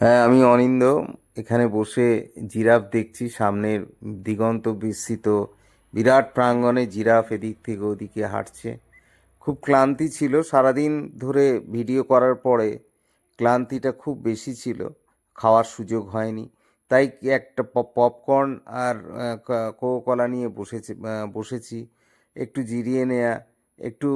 হ্যাঁ, আমি অনিন্দ। এখানে বসে জিরাফ দেখছি। সামনের দিগন্ত বিস্তৃত বিরাট প্রাঙ্গণে জিরাফ এদিক থেকে ওদিকে হাঁটছে। খুব ক্লান্তি ছিল সারাদিন ধরে ভিডিও করার পরে। ক্লান্তিটা খুব বেশি ছিল, খাওয়ার সুযোগ হয়নি। তাই কি একটা পপকর্ন আর কোকোকলা নিয়ে বসেছি। একটু জিরিয়ে নেয়া, একটু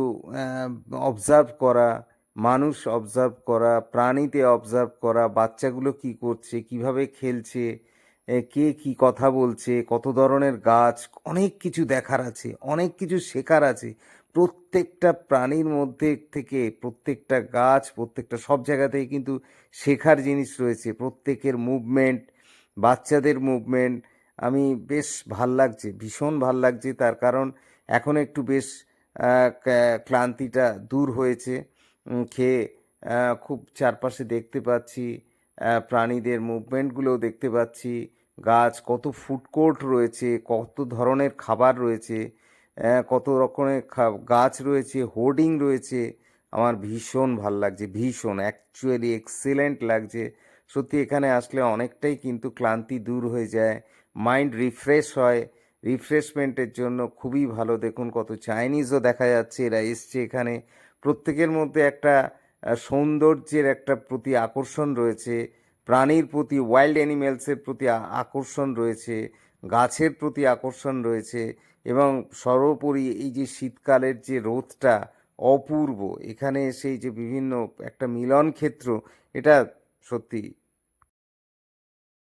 অবজার্ভ করা, মানুষ অবজার্ভ করা, প্রাণীতে অবজার্ভ করা, বাচ্চাগুলো কি করছে, কিভাবে খেলছে, কে কি কথা বলছে, কত ধরনের গাছ। অনেক কিছু দেখার আছে, অনেক কিছু শেখার আছে। প্রত্যেকটা প্রাণীর মধ্যে থেকে প্রত্যেকটা গাছ, প্রত্যেকটা সব জায়গাতেই কিন্তু শেখার জিনিস রয়েছে। প্রত্যেকের মুভমেন্ট, বাচ্চাদের মুভমেন্ট। আমি বেশ ভাল লাগছে, ভীষণ ভাল লাগছে। তার কারণ এখন একটু বেশ ক্লান্তিটা দূর হয়েছে। খেয়ে খুব চারপাশে দেখতে পাচ্ছি, প্রাণীদের মুভমেন্টগুলোও দেখতে পাচ্ছি। গাছ, কত ফুড কোর্ট রয়েছে, কত ধরনের খাবার রয়েছে, কত রকমের গাছ রয়েছে, হোর্ডিং রয়েছে। আমার ভীষণ ভাল লাগছে, ভীষণ অ্যাকচুয়ালি এক্সেলেন্ট লাগছে। সত্যি এখানে আসলে অনেকটাই কিন্তু ক্লান্তি দূর হয়ে যায়, মাইন্ড রিফ্রেশ হয়। রিফ্রেশমেন্টের জন্য খুবই ভালো। দেখুন কত চাইনিজও দেখা যাচ্ছে, এরা এসছে এখানে। প্রত্যেকের মধ্যে একটা সৌন্দর্যের একটা প্রতি আকর্ষণ রয়েছে, প্রাণীর প্রতি, ওয়াইল্ড অ্যানিমেলসের প্রতি আকর্ষণ রয়েছে, গাছের প্রতি আকর্ষণ রয়েছে। এবং সর্বোপরি এই যে শীতকালের যে রোদটা অপূর্ব, এখানে এসে এই যে বিভিন্ন একটা মিলন ক্ষেত্র, এটা সত্যি